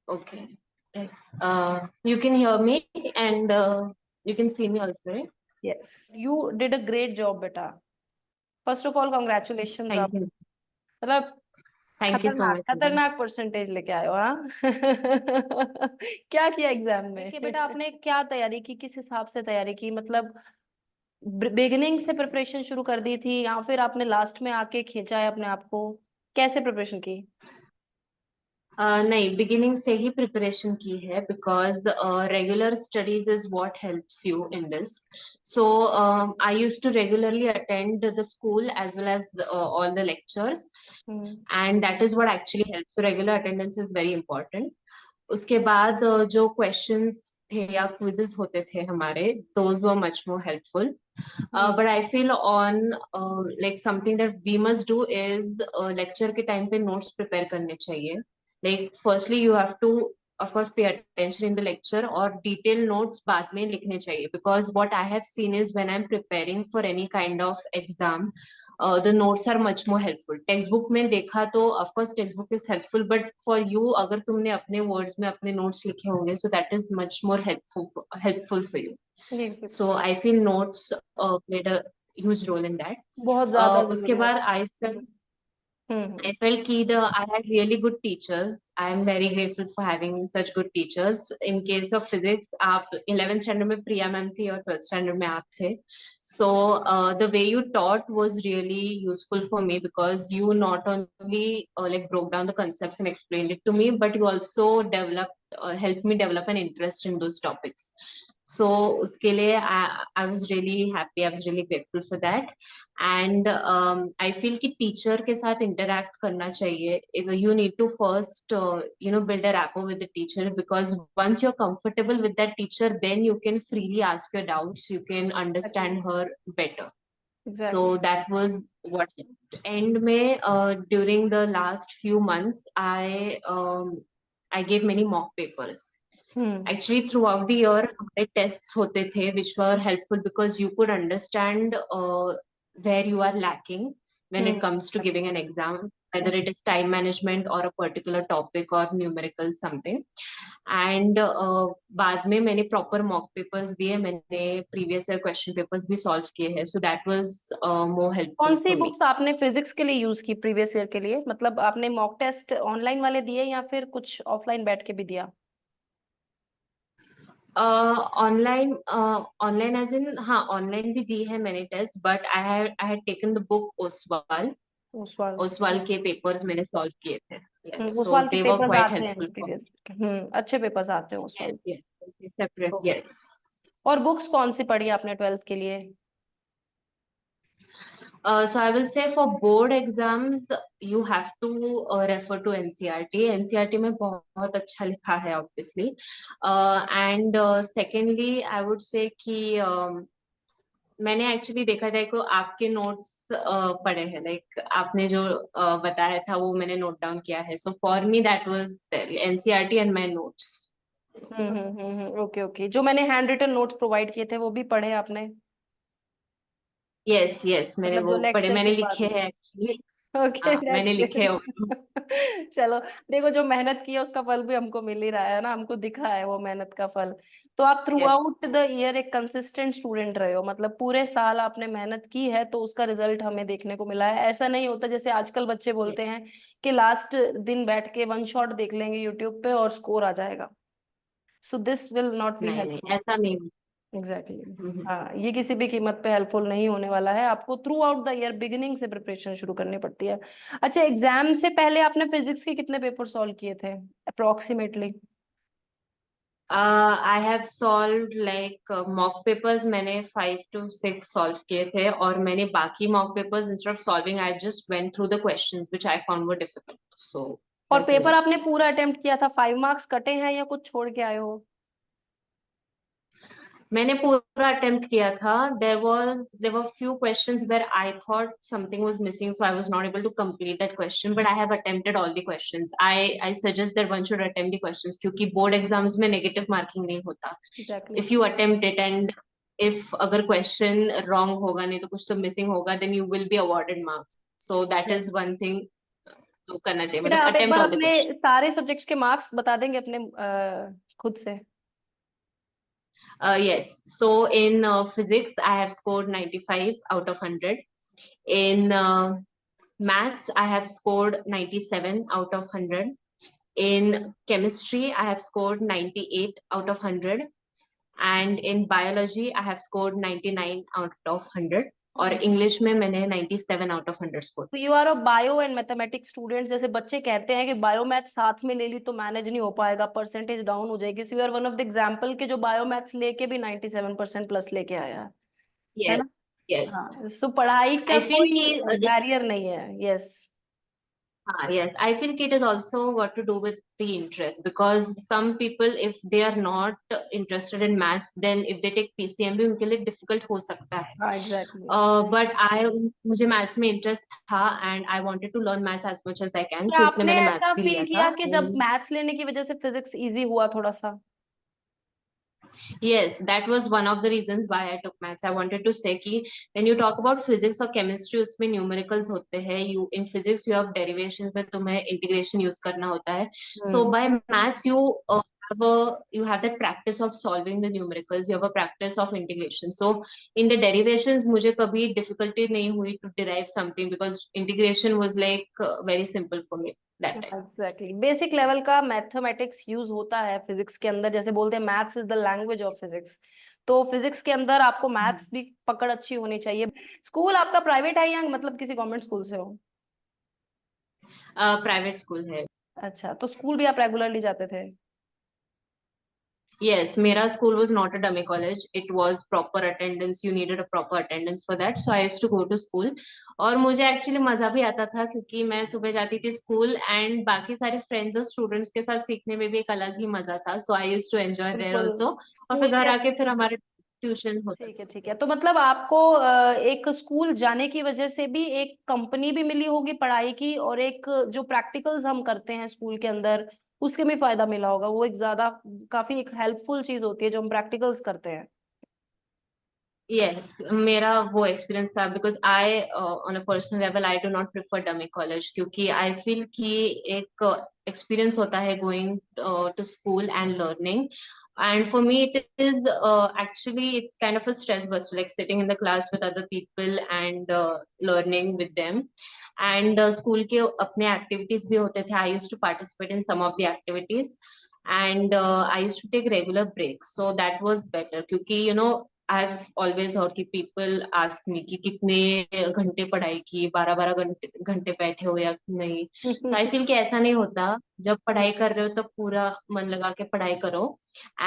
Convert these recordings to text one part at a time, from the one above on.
Okay. Yes. You can hear me and you can see me also, right? Yes, you did a great job, बेटा. First of all, congratulations आप. Thank you. मतलब Thank you so खतरनाक much, ma'am. खतरनाक percentage लेके आए हो, हाँ. क्या किया एग्जाम में कि बेटा आपने क्या तैयारी की, किस हिसाब से तैयारी की, मतलब बिगिनिंग से प्रिपरेशन शुरू कर दी थी या फिर आपने लास्ट में आके खींचा है अपने आप को, कैसे प्रिपरेशन की? नहीं, बिगिनिंग से ही प्रिपरेशन की है because regular studies is what helps you in this. So I used to regularly attend the school as well as all the lectures and that is what actually helps. Regular attendance is very important. उसके बाद जो questions थे या quizzes होते थे हमारे, those were much more helpful. But I feel on like something that we must do is lecture के time पे notes prepare करने चाहिए. Like firstly you have to of course pay attention in the lecture और detailed notes बाद में लिखने चाहिए, because what I have seen is when I'm preparing for any kind of exam, the notes are much more helpful. Textbook में देखा तो of course textbook is helpful, but for you अगर तुमने अपने words में अपने notes लिखे होंगे, so that is much more helpful for you. So I feel notes played a huge role in that. बहुत ज्यादा उसके जरूरी है. बाद I felt कि I had really good teachers. I am very grateful for having such good teachers. In case of physics, आप 11th standard में प्रिया ma'am थी और 12th standard में आप थे. So the way you taught was really useful for me, because you not only like broke down the concepts and explained it to me, but you also helped me develop an interest in those topics. So उसके लिए I was really happy. I was really grateful for that. And I feel कि teacher के साथ interact करना चाहिए. You need to first build a rapport with the teacher, because once you're comfortable with that teacher, then you can freely ask your doubts, you can understand her better. So exactly. that was what end में during the last few months I gave many mock papers. Actually throughout the year हमारे tests होते थे which were helpful, because you could understand where you are lacking when it comes to giving an exam, whether it is time management or a particular topic or numerical something. And बाद में मैंने proper mock papers दिए, मैंने previous year question papers भी solve किए हैं, so that was more कौन helpful सी for me. बुक्स आपने फिजिक्स के लिए यूज की प्रीवियस ईयर के लिए, मतलब आपने मॉक टेस्ट ऑनलाइन वाले दिए या फिर कुछ ऑफलाइन बैठ के भी दिया? ऑनलाइन एज इन, हाँ ऑनलाइन भी दी है मैंने test, but I had taken the book Oswaal. Oswaal. Oswaal के पेपर्स मैंने सॉल्व किए थे. यस, सो ओसवाल के दे वर पेपर्स क्वाइट आते हैं हेल्पफुल फॉर प्रीवियस. अच्छे पेपर्स आते हैं मी. Oswaal. Yes yes, separate, okay. Yes. और बुक्स कौन सी पढ़ी आपने 12th के लिए? So I will say for board exams you have to refer to NCERT. NCERT में बहुत अच्छा लिखा है obviously. And secondly I would say कि मैंने एक्चुअली देखा जाए तो आपके नोट्स पढ़े हैं, लाइक आपने जो बताया था वो मैंने नोट डाउन किया है. So for me that was NCERT and my notes. Okay okay. जो मैंने हैंड रिटन नोट्स प्रोवाइड किए थे वो भी पढ़े आपने? यस यस, मैंने मतलब जो वो पढ़े, लेक्चर मैंने के बाद लिखे में. हैं एक्चुअली. ओके, मैंने दैट्स लिखे हैं गुड. चलो, देखो जो मेहनत की है उसका फल भी हमको मिल ही रहा है ना, हमको दिखा है वो मेहनत का फल. तो आप through yes out the year एक कंसिस्टेंट स्टूडेंट रहे हो, मतलब पूरे साल आपने मेहनत की है तो उसका रिजल्ट हमें देखने को मिला है. ऐसा नहीं होता जैसे आजकल बच्चे यस. बोलते हैं कि लास्ट दिन बैठ के वन शॉट देख लेंगे यूट्यूब पे और स्कोर आ जाएगा. So this will not be नहीं हेल्पफुल. नहीं, ऐसा नहीं. एग्जैक्टली. हम्म. हाँ, ये किसी भी कीमत पे हेल्पफुल नहीं होने वाला है. आपको through out the year beginning से प्रिपरेशन शुरू करनी पड़ती है. अच्छा, एग्जाम से पहले आपने फिजिक्स के कितने पेपर सॉल्व किए थे approximately? I have solved like mock papers मैंने 5 to 6 सॉल्व किए थे, और मैंने बाकी mock papers instead of solving I just went through the questions which I found were difficult. So और वैसे पेपर ही. आपने पूरा अटेम्प्ट किया था? 5 मार्क्स कटे हैं या कुछ छोड़ के आए हो? मैंने पूरा अटेम्प्ट किया था. There were few questions where I thought something was missing, so I was not able to complete that question, but I have attempted all the questions. I suggest that one should attempt the questions, क्योंकि board exams में negative marking नहीं होता. Exactly. If you attempt it and if अगर question wrong होगा, नहीं तो कुछ तो मिसिंग होगा, then you will be awarded marks. So that is one thing तो करना चाहिए, बेटा मतलब आप एक अटेम्प्ट बार ऑल द अपने क्वेश्चन। सारे सब्जेक्ट्स के मार्क्स बता देंगे अपने खुद से? Yes. So in physics, I have scored 95 out of 100. In maths, I have scored 97 out of 100. In chemistry, I have scored 98 out of 100. And in biology, I have scored 99 out of 100. और English में मैंने 97 out of 100 score तो किया। You are a bio and mathematics student. जैसे बच्चे कहते हैं कि बायो मैथ साथ में ले ली तो मैनेज नहीं हो पाएगा, परसेंटेज डाउन हो जाएगी, so you are one of the example के जो बायो मैथ्स लेके भी 97% प्लस लेके आया है यस, ना? यस। हाँ, सो पढ़ाई का आई फील कोई कि बैरियर नहीं है। Yes. Yes, I feel it is also got to do with the interest because some people, if they are not interested in maths, then if they take PCM भी उनके लिए difficult हो सकता है. हाँ एग्जैक्टली। But मुझे maths में interest था and I wanted to learn maths as much as I can, क्या so इसलिए आपने मैंने ऐसा maths भी फील लिया किया था. कि जब मैथ्स लेने की वजह से फिजिक्स इजी हुआ थोड़ा सा? Yes, that was one of the reasons why I took maths. I wanted to say कि when you talk about physics or chemistry उसमें numericals होते हैं. You in physics you have derivations में तुम्हें integration use करना होता है. So hmm. by maths you have that practice of solving the numericals. You have a practice of integration. So in the derivations मुझे कभी difficulty नहीं हुई to derive something because integration was like very simple for me that time. Exactly, basic level का mathematics use होता है physics के अंदर। जैसे बोलते हैं maths is the language of physics, तो फिजिक्स के अंदर आपको मैथ्स भी पकड़ अच्छी होनी चाहिए। स्कूल आपका प्राइवेट है या मतलब किसी गवर्नमेंट स्कूल से हो? प्राइवेट स्कूल है। अच्छा, तो स्कूल भी आप रेगुलरली जाते थे? Yes, Mera school was not a dummy college. It was proper attendance. You needed a proper attendance for that. So I used to go to school. और मुझे एक्चुअली मजा भी आता था क्योंकि मैं सुबह जाती थी स्कूल एंड बाकी सारे फ्रेंड्स और स्टूडेंट्स के साथ सीखने में भी एक अलग ही मजा था. सो आई यूज टू एंजॉय देयर बिल्कुल। ऑल्सो। और फिर स्कूल घर के, आके फिर हमारे ट्यूशन होता ठीक है था. ठीक है, तो मतलब आपको एक स्कूल जाने की वजह से भी एक कंपनी भी मिली होगी पढ़ाई की, और एक जो प्रैक्टिकल्स हम करते हैं स्कूल के अंदर उसके भी फायदा मिला होगा। वो एक ज्यादा काफी एक हेल्पफुल चीज होती है जो हम प्रैक्टिकल्स करते हैं। यस, मेरा वो एक्सपीरियंस था because I on a personal level I do not prefer dummy college क्योंकि आई फील कि एक एक्सपीरियंस होता है going to school and learning. And for me, it is actually it's kind of a stress buster, like sitting in the class with other people and learning with them. And school के अपने activities भी होते थे. I used to participate in some of the activities, and I used to take regular breaks. So that was better क्योंकि I've always heard कि people ask me कि कितने घंटे पढ़ाई की, 12-12 घंटे घंटे बैठे हो या नहीं. तो आई फील कि ऐसा नहीं होता. जब पढ़ाई कर रहे हो तब पूरा मन लगा के पढ़ाई करो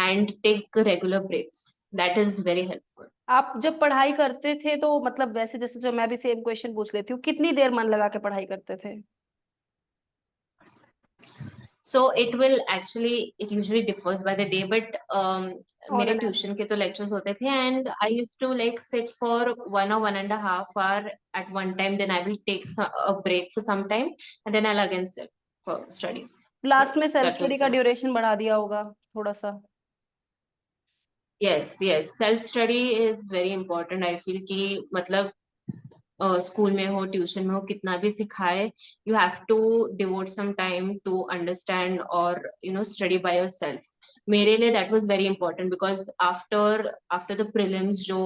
and take regular breaks. That is very helpful. आप जब पढ़ाई करते थे तो मतलब वैसे, जैसे जो मैं भी सेम क्वेश्चन पूछ लेती हूँ, कितनी देर मन लगा के पढ़ाई करते थे? So it usually differs by the day, but on मेरे एन ट्यूशन के तो lectures होते थे and I used to like sit for 1 or 1.5 hour at one time. Then I will take a break for some time and then I'll again sit for studies. Last So में self that study was का duration बढ़ा दिया होगा थोड़ा सा? yes, yes. Self study is very important. I feel कि मतलब school में हो ट्यूशन में हो कितना भी सिखाए, you have to devote some time to understand और स्टडी बाय योरसेल्फ. मेरे लिए that was very important because after after the prelims जो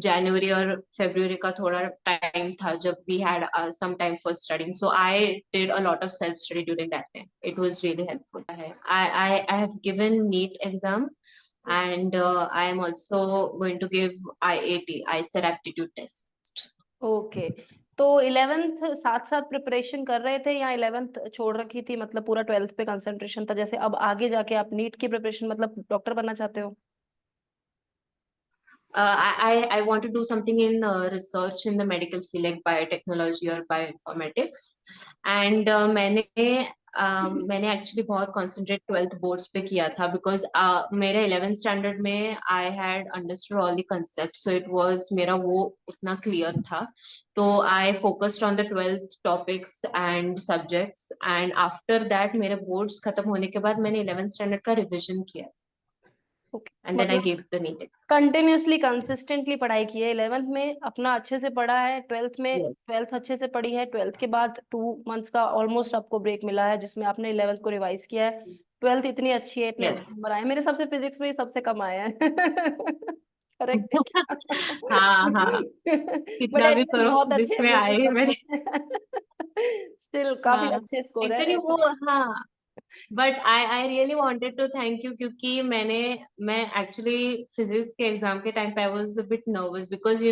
जनवरी और फरवरी का थोड़ा टाइम था जब we had some time for studying, so I did a lot of self study during that time. It was really helpful. I have given NEET exam and I am also going to give IAT, ICER aptitude test. Okay, तो 11th साथ साथ preparation कर रहे थे या 11th छोड़ रखी थी, मतलब पूरा 12th पे कंसंट्रेशन था? जैसे अब आगे जाके आप नीट की प्रिपरेशन, मतलब डॉक्टर बनना चाहते हो? I want to do something in research in the medical field like biotechnology or bioinformatics. And मैंने एक्चुअली बहुत कॉन्सेंट्रेट 12th बोर्ड्स पे किया था बिकॉज मेरे 11th स्टैंडर्ड में I had understood all the concept, so it was मेरा वो उतना क्लियर था. तो I focused on the 12th topics and subjects and after that मेरे बोर्ड्स खत्म होने के बाद मैंने 11th स्टैंडर्ड का रिविजन किया. and then I मतलब gave the NEET exam. Continuously consistently पढ़ाई की है, 11th में अपना अच्छे से पढ़ा है, 12th में Yes. 12th अच्छे से पढ़ी है, 12th के बाद 2 मंथ्स का ऑलमोस्ट आपको ब्रेक मिला है जिसमें आपने 11th को रिवाइज किया है। 12th इतनी अच्छी है, इतने अच्छे Yes. नंबर आए, मेरे सबसे फिजिक्स में ही सबसे कम आए हैं। करेक्ट है क्या? हाँ हाँ, बट कितना भी एटलीस्ट करो बहुत अच्छे जिसमें आए फिजिक्स हैं आते मेरे। हैं। स्टिल काफी हाँ, अच्छे स्कोर है। एक्चुअली वो, हाँ, but I really wanted to thank you, क्योंकि मैं एक्चुअली फिजिक्स के एग्जाम के टाइम पे I was a bit nervous, because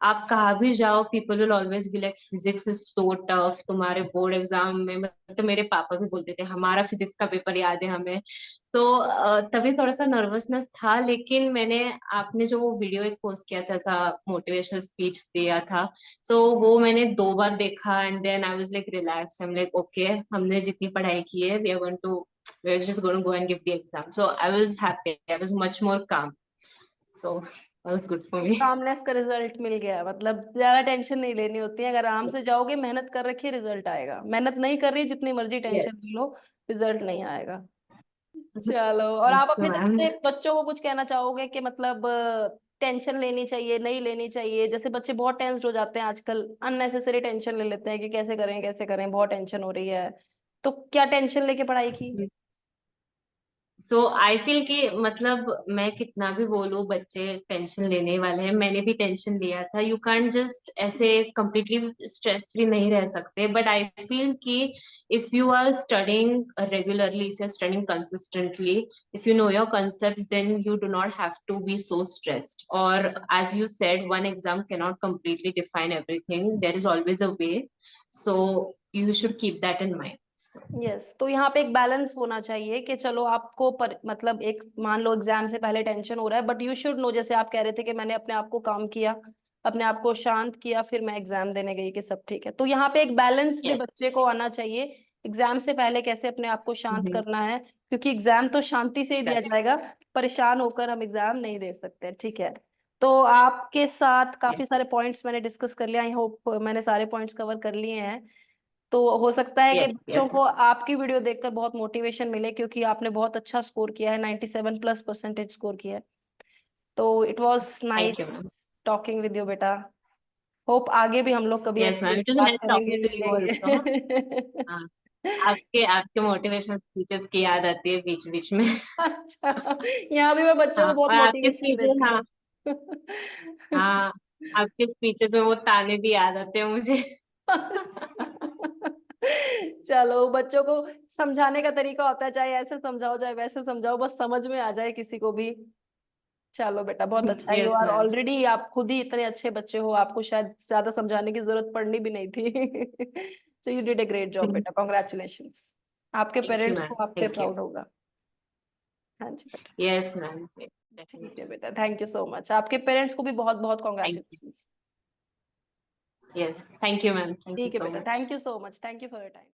आप कहाँ भी जाओ, people will always be like physics is so tough. तुम्हारे बोर्ड एग्जाम में, मतलब मेरे पापा भी बोलते थे हमारा फिजिक्स का पेपर याद है हमें। सो तभी थोड़ा सा नर्वसनेस था, लेकिन मैंने, आपने जो वो वीडियो एक पोस्ट किया था मोटिवेशनल स्पीच दिया था, सो वो मैंने 2 बार देखा, and then I was like relax, I am like okay, हमने जितनी पढ़ाई की है, we are just going to go and give the exam. So I was happy, I was much more calm, so that was good for me. Calmness का result मिल गया, मतलब ज्यादा टेंशन नहीं लेनी होती है, अगर आराम से जाओगे, मेहनत कर रखी है, रिजल्ट आएगा। मेहनत नहीं कर रही, जितनी मर्जी टेंशन यस, ले लो, रिजल्ट नहीं आएगा। चलो, और आप अपनी तरफ मैम। से बच्चों को कुछ कहना चाहोगे कि मतलब टेंशन लेनी चाहिए, नहीं लेनी चाहिए? जैसे बच्चे बहुत टेंस्ड हो जाते हैं आजकल, अननेसेसरी टेंशन ले लेते हैं कि कैसे करें कैसे करें, बहुत टेंशन हो रही है, तो क्या टेंशन लेके पढ़ाई की? सो आई फील कि, मतलब मैं कितना भी बोलूं, बच्चे टेंशन लेने वाले हैं, मैंने भी टेंशन लिया था। यू कांट जस्ट ऐसे completely स्ट्रेस फ्री नहीं रह सकते, बट आई फील कि if you are studying regularly, if you are studying consistently, if you know your concepts, then you do not have to be so stressed. Or as you said, one exam cannot completely define everything, there is always a way, so you should keep that in mind. So yes, तो यहाँ पे एक balance होना चाहिए कि चलो आपको मतलब एक, मान लो एग्जाम से पहले टेंशन हो रहा है, बट यू शुड नो, जैसे आप कह रहे थे कि मैंने अपने आप को काम किया, अपने आप को शांत किया, फिर मैं एग्जाम देने गई, कि सब ठीक है। तो यहाँ पे एक बैलेंस भी yes. बच्चे को आना चाहिए, एग्जाम से पहले कैसे अपने आप को शांत Mhm. करना है, क्योंकि एग्जाम तो शांति से ही दिया Correct. जाएगा, परेशान होकर हम एग्जाम नहीं दे सकते। ठीक है, तो आपके साथ Yes. काफी सारे पॉइंट्स मैंने डिस्कस कर लिया, आई होप मैंने सारे पॉइंट्स कवर कर लिए हैं। तो हो सकता है कि Yes. बच्चों Yes. को आपकी वीडियो देखकर बहुत मोटिवेशन मिले, क्योंकि आपने बहुत अच्छा स्कोर किया है, 97+% स्कोर किया है। तो it was Thank you, nice ma'am. Talking with you बेटा। होप आगे भी हम लोग कभी Yes, ऐसे ma'am. It was बात nice करेंगे, talking to you also. मिलेंगे। हाँ, आपके आपके मोटिवेशनल स्पीचेस की याद आती है बीच बीच में। अच्छा, यहाँ भी मैं बच्चों हाँ, को बहुत और आपके मोटिवेशन स्पीचेस, देती हाँ, हूँ। हाँ, आपके स्पीचेस में वो ताने भी याद आते हैं मुझे। चलो, बच्चों को समझाने का तरीका होता है, चाहे ऐसे समझाओ चाहे वैसे समझाओ, बस समझ में आ जाए किसी को भी। चलो बेटा, बहुत अच्छा, you yes are ma'am. Already, आप खुद ही इतने अच्छे बच्चे हो, आपको शायद ज्यादा समझाने की जरूरत पड़नी भी नहीं थी। तो you did a great job बेटा, कॉन्ग्रेचुलेशंस। आपके थैंक यू पेरेंट्स मैम, को आप पे थैंक यू। प्राउड होगा। हाँ जी बेटा। यस मैम, ठीक है डेफिनेटली। बेटा, थैंक यू सो मच, आपके पेरेंट्स को भी बहुत बहुत thank you. Congratulations. Yes, thank you ma'am, thank you ठीक है सो बेटा, much. Thank you so much, thank you for your time.